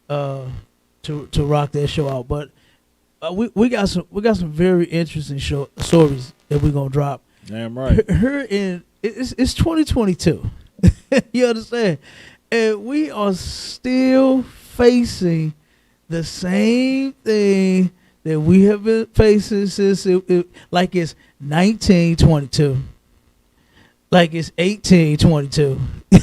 to rock that show out. But we got some very interesting stories that we're gonna drop. Damn right. It's 2022. You understand? And we are still facing the same thing that we have been facing since like it's 1922. Like it's 1822.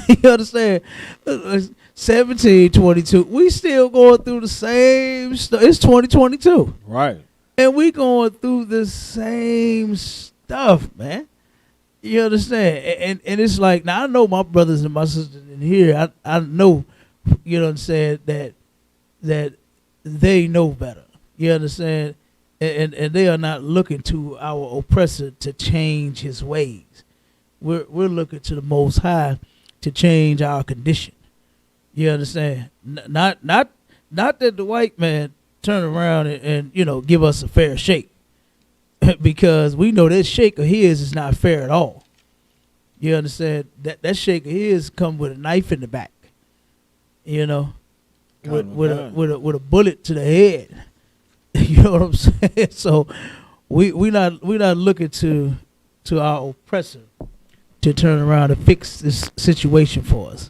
You understand? 1722. We still going through the same stuff. It's 2022. Right. And we going through the same stuff, man. You understand? And it's like, now I know my brothers and my sisters in here, I know, you know what I'm saying, that they know better. You understand? and they are not looking to our oppressor to change his ways. We're looking to the Most High to change our condition. You understand? Not that the white man turn around and give us a fair shake, because we know that shake of his is not fair at all. You understand? That shake of his come with a knife in the back. With a bullet to the head. You know what I'm saying? So we not looking to our oppressor to turn around and fix this situation for us.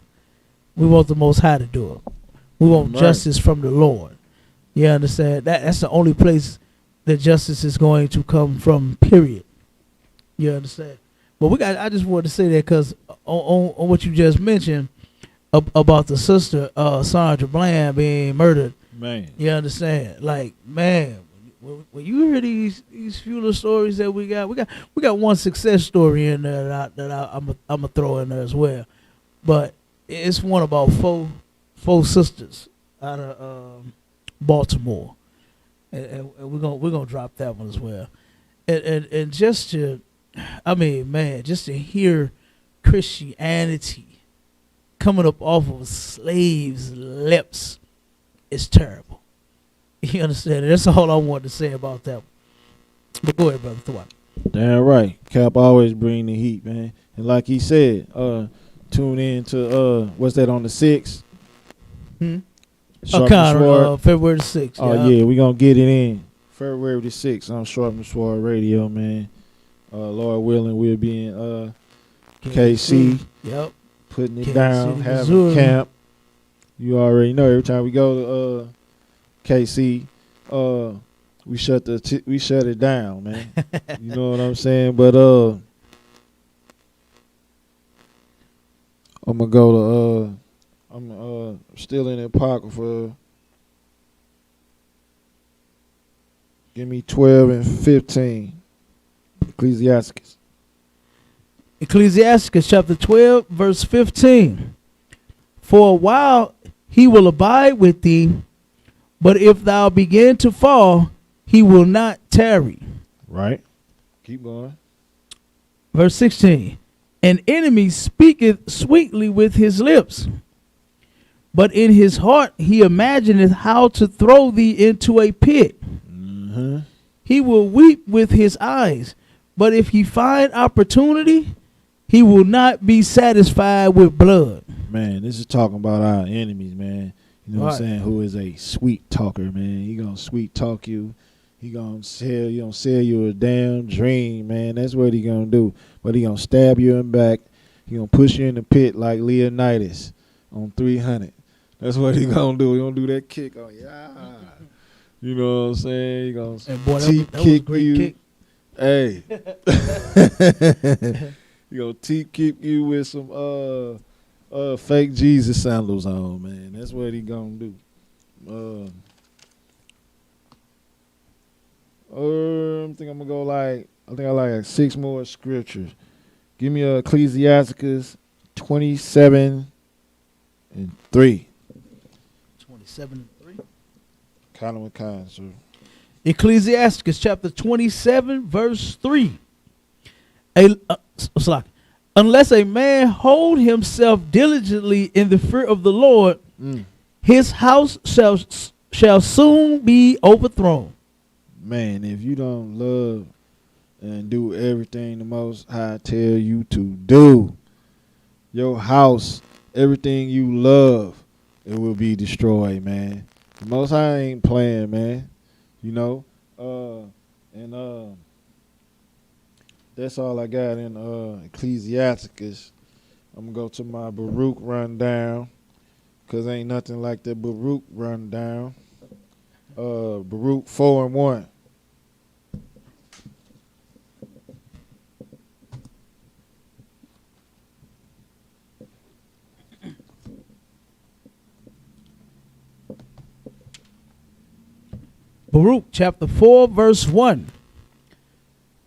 We want the Most High to do it. We want justice from the Lord. You understand? That's the only place that justice is going to come from, period. You understand? But I just wanted to say that because on what you just mentioned about the sister Sandra Bland being murdered. Man, you understand? Like, man, when you hear these few little stories that we got one success story in there that I'm gonna throw in there as well. But it's one about four sisters out of Baltimore, and we're gonna drop that one as well. And just to, just to hear Christianity coming up off of slaves' lips is terrible. You understand? That's all I wanted to say about that one. But go ahead, brother. Thwart. Damn right. Cap always bring the heat, man. And like he said, tune in to what's that on the 6th? February the 6th. Oh yeah, we gonna get it in. February the 6th on Sharp and Sword Radio, man. Lord willing, we'll be in KC. Yep. Putting it KC, down, having Missouri. camp. You already know every time we go to KC, we shut it down, man. You know what I'm saying? But I'm gonna go to I'm still in the pocket for give me 12 and 15. Ecclesiasticus. Ecclesiasticus chapter 12, verse 15. For a while he will abide with thee, but if thou begin to fall, he will not tarry. Right. Keep going. Verse 16. An enemy speaketh sweetly with his lips, but in his heart he imagineth how to throw thee into a pit. Mm-hmm. He will weep with his eyes, but if he find opportunity, he will not be satisfied with blood. Man, this is talking about our enemies, man. You know what I'm Right. saying? Who is a sweet talker, man. He gonna sweet talk you. He gonna sell you a damn dream, man. That's what he gonna do. But he gonna stab you in the back. He gonna push you in the pit like Leonidas on 300. That's what he gonna do. He gonna do that kick on you. You know what I'm saying? He gonna And boy, teep that was a kick great you. kick. Hey. He gonna teep kick you with some fake Jesus sandals on, man. That's what he gonna do. I think I'm gonna go I like 6 more scriptures. Give me Ecclesiasticus 27 and 3. 27 and 3. Kind of kind, sir. Ecclesiasticus chapter 27, verse 3. Unless a man hold himself diligently in the fear of the Lord, his house shall soon be overthrown. Man, if you don't love and do everything the Most High tell you to do, your house, everything you love, it will be destroyed, man. The Most High ain't playing, man. You know, that's all I got in Ecclesiasticus. I'm gonna go to my Baruch rundown, cause ain't nothing like that Baruch rundown. Baruch 4 and 1. Baruch chapter 4, verse 1.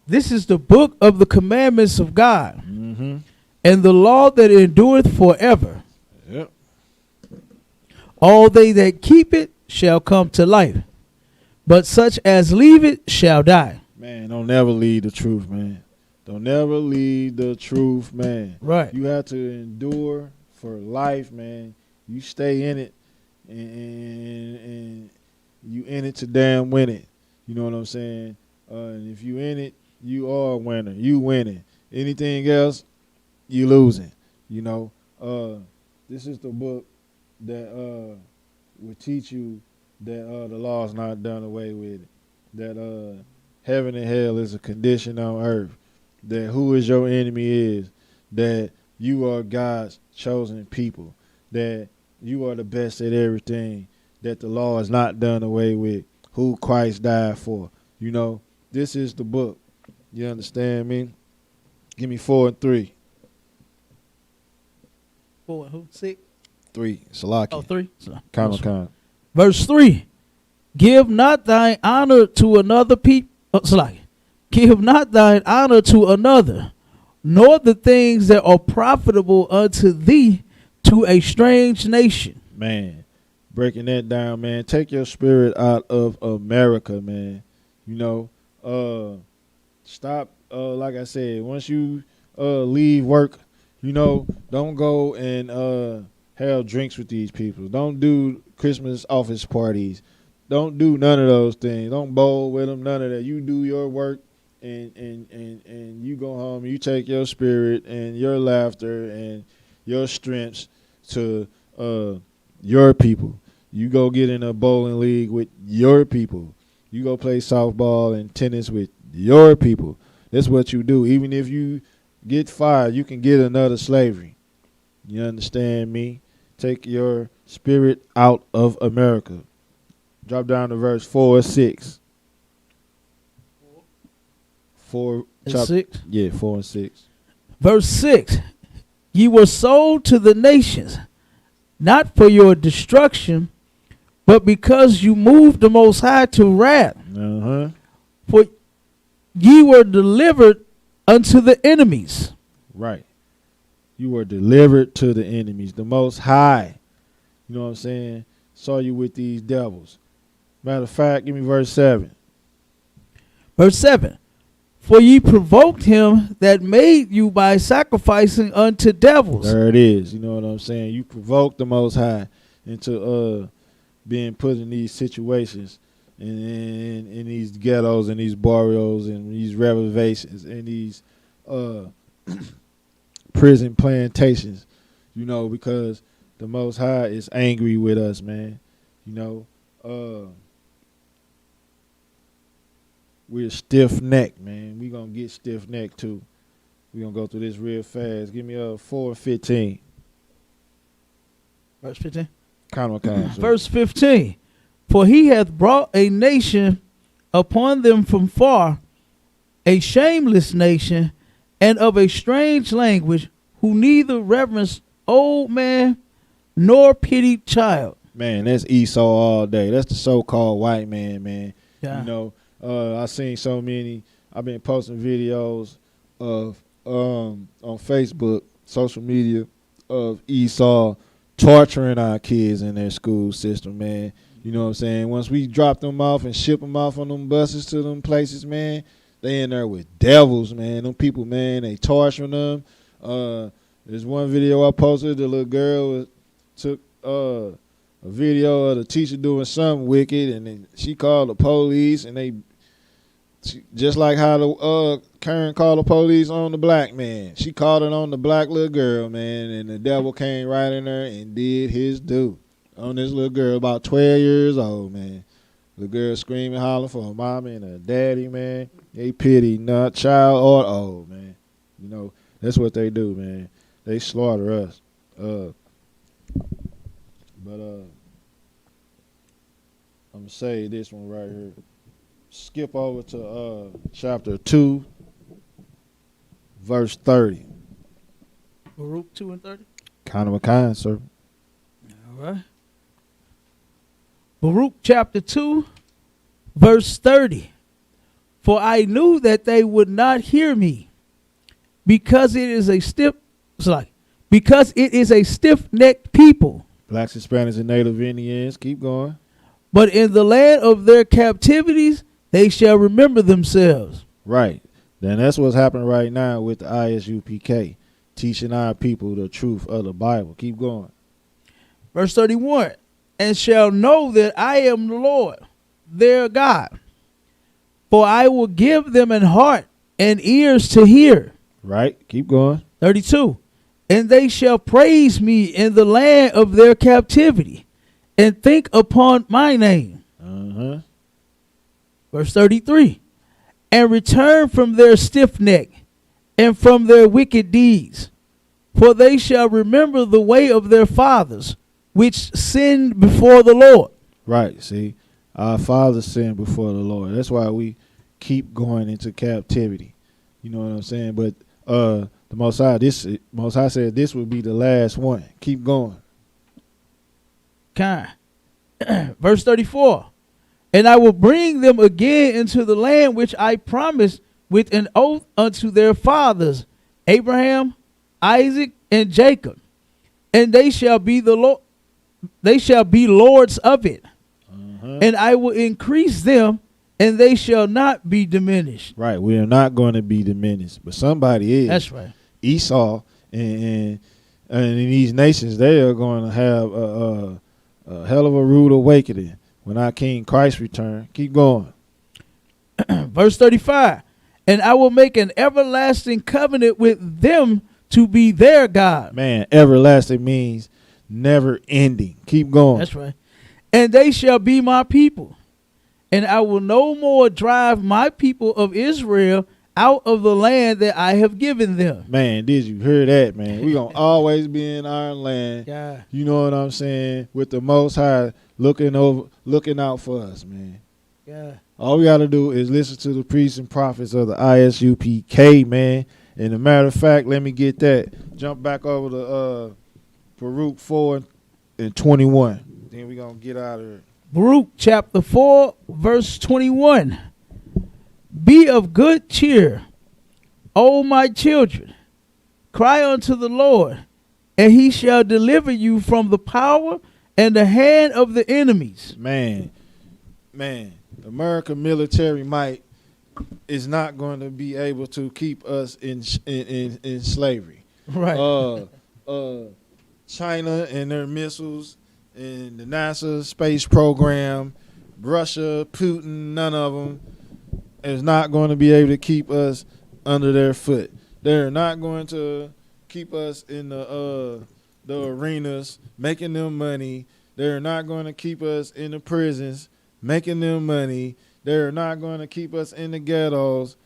This is the book of the commandments of God, and the law that endureth forever. Yep. All they that keep it shall come to life. but such as leave it shall die. Man, don't never leave the truth, man. Don't never leave the truth, man. Right. You have to endure for life, man. You stay in it, and you in it to damn win it. You know what I'm saying? And if you in it, you are a winner. You winning. Anything else, you losing. You know. This is the book that will teach you that the law is not done away with. That heaven and hell is a condition on earth. That who is your enemy is. That you are God's chosen people. That you are the best at everything. That the law is not done away with. Who Christ died for. You know, this is the book. You understand me? Give me 4 and 3. 4 and who? 6? 3. Salaki. Oh, 3. Khan. Verse 3. Give not thine honor to another people. Give not thine honor to another, nor the things that are profitable unto thee to a strange nation. Man, breaking that down, man. Take your spirit out of America, man. You know, stop. Like I said, once you leave work, you know, don't go and have drinks with these people. Don't do Christmas office parties. Don't do none of those things. Don't bowl with them. None of that. You do your work, and you go home. And you take your spirit and your laughter and your strengths to your people. You go get in a bowling league with your people. You go play softball and tennis with your people. That's what you do. Even if you get fired, you can get another slavery. You understand me? Take your spirit out of America. Drop down to verse 4 or 6. 4 and 6? Yeah, 4 and 6. Verse 6. Ye were sold to the nations, not for your destruction, but because you moved the Most High to wrath. For ye were delivered unto the enemies. Right. You were delivered to the enemies. The Most High, you know what I'm saying, saw you with these devils. Matter of fact, give me verse 7. Verse 7. For ye provoked him that made you by sacrificing unto devils. There it is. You know what I'm saying? You provoked the Most High into being put in these situations, in these ghettos and these barrios and these reservations and these prison plantations, you know, because the Most High is angry with us, man. You know, we're stiff-necked, man. We're going to get stiff-necked, too. We're going to go through this real fast. Give me 4 and 15. Verse 15? Verse 15. For he hath brought a nation upon them from far, a shameless nation, and of a strange language, who neither reverence old man nor pity child. Man, that's Esau all day. That's the so-called white man, man. Yeah. You know, I've seen so many. I've been posting videos of on Facebook, social media, of Esau torturing our kids in their school system, man. You know what I'm saying? Once we drop them off and ship them off on them buses to them places, man, they in there with devils, man. Them people, man, they torturing them. There's one video I posted. The little girl took a video of the teacher doing something wicked, and then she called the police, and just like how the Karen called the police on the black man, she called it on the black little girl, man, and the devil came right in there and did his due on this little girl, about 12 years old, man. The girl screaming, hollering for her mommy and her daddy, man. They pity not child or old, man. You know, that's what they do, man. They slaughter us. But I'm going to say this one right here. Skip over to chapter 2, verse 30. Baruch 2 and 30? Kind of a kind, sir. All right. Baruch chapter 2, verse 30. For I knew that they would not hear me, because it is a stiff-necked people. Blacks, Hispanics, and Native Indians. Keep going. But in the land of their captivities, they shall remember themselves. Right. Then that's what's happening right now with the ISUPK, teaching our people the truth of the Bible. Keep going. Verse 31, and shall know that I am the Lord, their God. For I will give them an heart and ears to hear. Right. Keep going. 32, and they shall praise me in the land of their captivity, and think upon my name. Verse 33, and return from their stiff neck and from their wicked deeds. For they shall remember the way of their fathers, which sinned before the Lord. Right. See, our fathers sinned before the Lord. That's why we keep going into captivity. You know what I'm saying? But the Most High said this would be the last one. Keep going. Verse 34, and I will bring them again into the land which I promised with an oath unto their fathers, Abraham, Isaac, and Jacob, and they shall be the Lord. They shall be lords of it, and I will increase them, and they shall not be diminished. Right, we are not going to be diminished, but somebody is. That's right. Esau and in these nations, they are going to have a hell of a rude awakening when our King Christ return. Keep going. Verse 35, and I will make an everlasting covenant with them to be their God. Man, everlasting means never ending. Keep going. That's right. And they shall be my people, and I will no more drive my people of Israel out of the land that I have given them. Man, did you hear that, man? We're going to always be in our land. Yeah. You know what I'm saying? With the Most High looking out for us, man. Yeah. All we got to do is listen to the priests and prophets of the ISUPK, man. And a matter of fact, let me get that. Jump back over to Baruch 4 and 21. Then we're going to get out of here. Baruch chapter 4, verse 21. Be of good cheer, O my children. Cry unto the Lord, and he shall deliver you from the power and the hand of the enemies. Man, American military might is not going to be able to keep us in slavery. Right. China and their missiles and the NASA space program, Russia, Putin, none of them is not going to be able to keep us under their foot. They're not going to keep us in the arenas making them money. They're not going to keep us in the prisons making them money. They're not going to keep us in the ghettos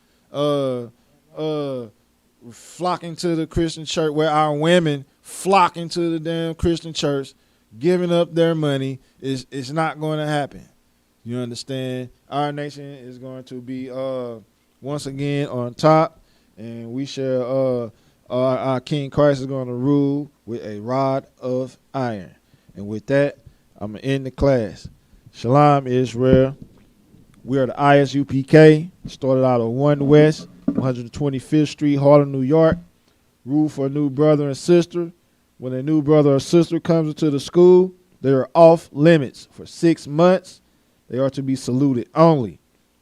flocking to the Christian church, where our women flocking to the damn Christian church, giving up their money. It's not going to happen. You understand? Our nation is going to be once again on top, and we shall our King Christ is going to rule with a rod of iron. And with that, I'm going to end the class. Shalom, Israel. We are the ISUPK. Started out of 1 West, 125th Street, Harlem, New York. Rule for a new brother and sister. When a new brother or sister comes into the school, they are off limits for 6 months. They are to be saluted only.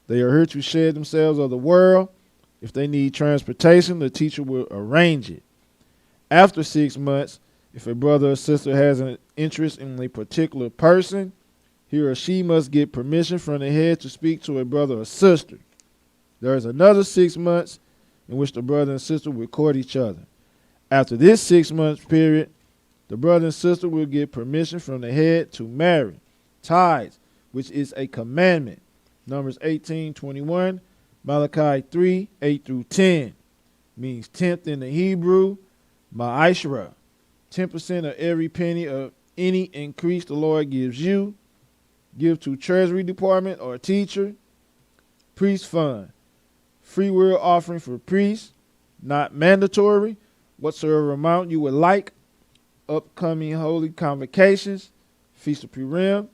They are here to shed themselves of the world. If they need transportation, the teacher will arrange it. After 6 months, if a brother or sister has an interest in a particular person, he or she must get permission from the head to speak to a brother or sister. There is another 6 months in which the brother and sister will court each other. After this 6 month period, the brother and sister will get permission from the head to marry. Tithes, which is a commandment. Numbers 18:21, Malachi 3:8 through 10, means tenth in the Hebrew, ma'ashra, 10% of every penny of any increase the Lord gives you. Give to Treasury Department or teacher. Priest fund, free will offering for priests, not mandatory. Whatsoever amount you would like. Upcoming holy convocations, Feast of Purim.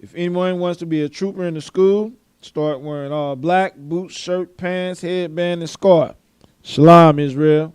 If anyone wants to be a trooper in the school, start wearing all black, boots, shirt, pants, headband, and scarf. Shalom, Israel.